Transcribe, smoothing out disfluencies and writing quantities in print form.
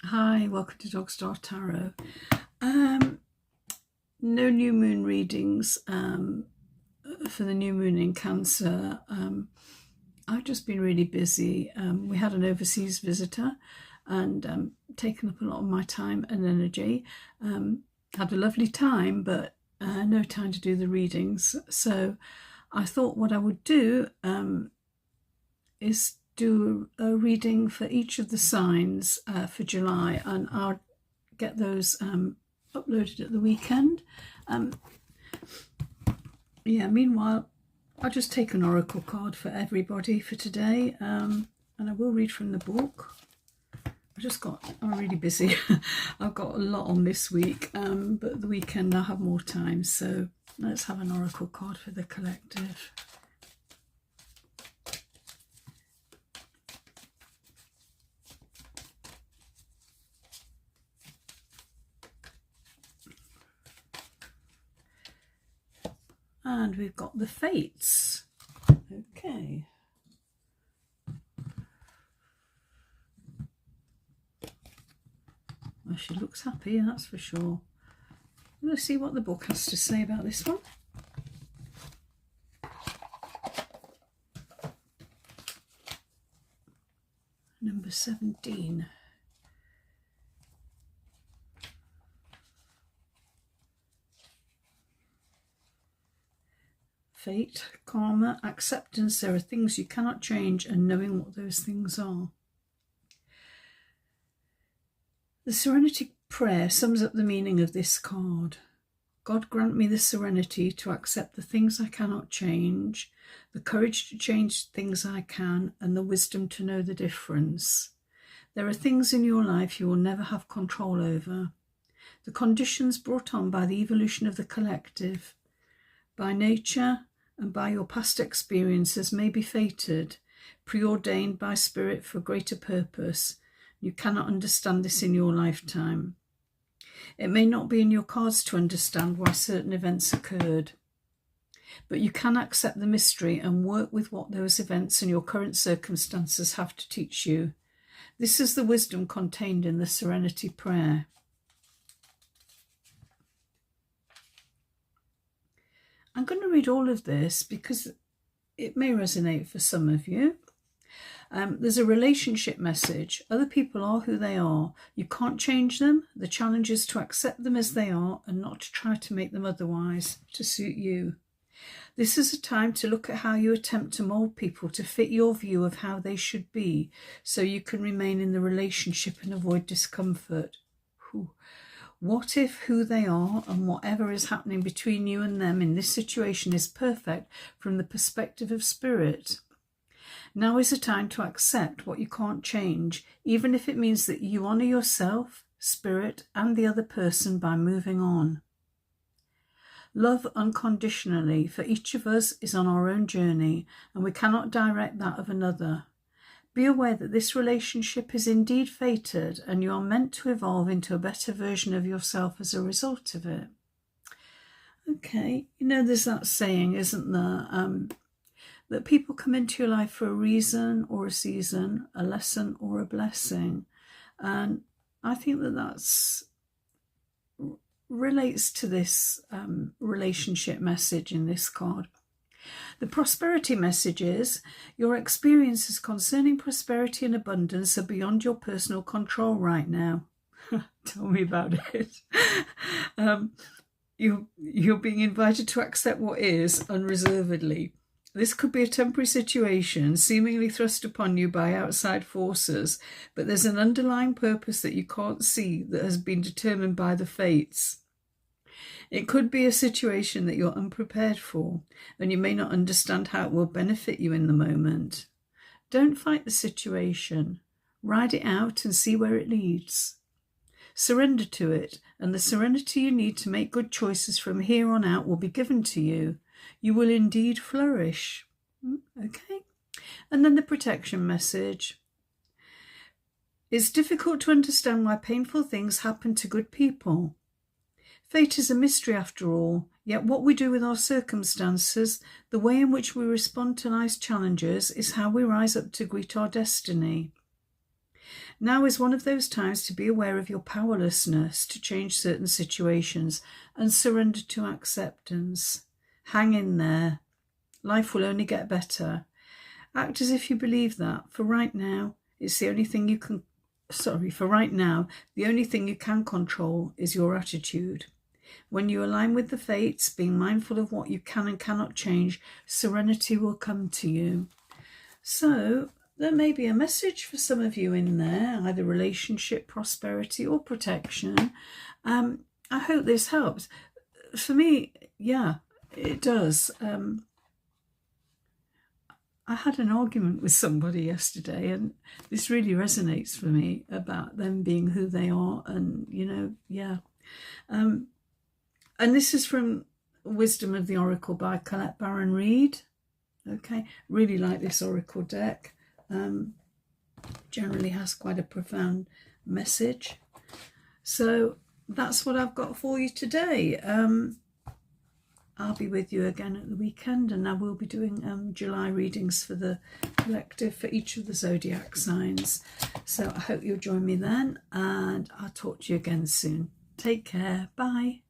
Hi, welcome to Dog Star Tarot. No new moon readings for the new moon in Cancer. I've just been really busy. We had an overseas visitor and taken up a lot of my time and energy. Had a lovely time, but no time to do the readings. So I thought what I would do is do a reading for each of the signs for July, and I'll get those uploaded at the weekend. Meanwhile, I'll just take an oracle card for everybody for today, and I will read from the book. I'm really busy. I've got a lot on this week, but the weekend I'll have more time. So let's have an oracle card for the collective. And we've got the Fates. Okay. Well, she looks happy, that's for sure. Let's see what the book has to say about this one. Number 17. Fate, karma, acceptance. There are things you cannot change, and knowing what those things are. The Serenity Prayer sums up the meaning of this card. God grant me the serenity to accept the things I cannot change, the courage to change things I can, and the wisdom to know the difference. There are things in your life you will never have control over. The conditions brought on by the evolution of the collective, by nature, and by your past experiences may be fated, preordained by spirit for greater purpose. You cannot understand this in your lifetime. It may not be in your cards to understand why certain events occurred, but you can accept the mystery and work with what those events and your current circumstances have to teach you. This is the wisdom contained in the Serenity Prayer. I'm going to read all of this because it may resonate for some of you. There's a relationship message. Other people are who they are. You can't change them. The challenge is to accept them as they are and not to try to make them otherwise to suit you. This is a time to look at how you attempt to mold people to fit your view of how they should be, so you can remain in the relationship and avoid discomfort. What if who they are and whatever is happening between you and them in this situation is perfect from the perspective of spirit? Now is a time to accept what you can't change, even if it means that you honour yourself, spirit, and the other person by moving on. Love unconditionally for each of us is on our own journey, and we cannot direct that of another. Be aware that this relationship is indeed fated, and you are meant to evolve into a better version of yourself as a result of it. Okay, there's that saying, isn't there? That people come into your life for a reason or a season, a lesson or a blessing. And I think that's relates to this relationship message in this card. The prosperity message is, your experiences concerning prosperity and abundance are beyond your personal control right now. Tell me about it. You're being invited to accept what is unreservedly. This could be a temporary situation, seemingly thrust upon you by outside forces, but there's an underlying purpose that you can't see that has been determined by the fates. It could be a situation that you're unprepared for, and you may not understand how it will benefit you in the moment. Don't fight the situation. Ride it out and see where it leads. Surrender to it, and the serenity you need to make good choices from here on out will be given to you. You will indeed flourish. Okay. And then the protection message. It's difficult to understand why painful things happen to good people. Fate is a mystery after all, yet what we do with our circumstances, the way in which we respond to life's challenges, is how we rise up to greet our destiny. Now is one of those times to be aware of your powerlessness to change certain situations and surrender to acceptance. Hang in there. Life will only get better. Act as if you believe that. For right now, it's the only thing you can... for right now, the only thing you can control is your attitude. When you align with the fates, being mindful of what you can and cannot change, serenity will come to you. So there may be a message for some of you in there, either relationship, prosperity or protection. I hope this helps. For me, yeah, it does. I had an argument with somebody yesterday, and this really resonates for me about them being who they are, and, you know, yeah. And this is from Wisdom of the Oracle by Colette Baron-Reid. Okay, really like this Oracle deck. Generally has quite a profound message. So that's what I've got for you today. I'll be with you again at the weekend, and I will be doing July readings for the collective for each of the zodiac signs. So I hope you'll join me then, and I'll talk to you again soon. Take care. Bye.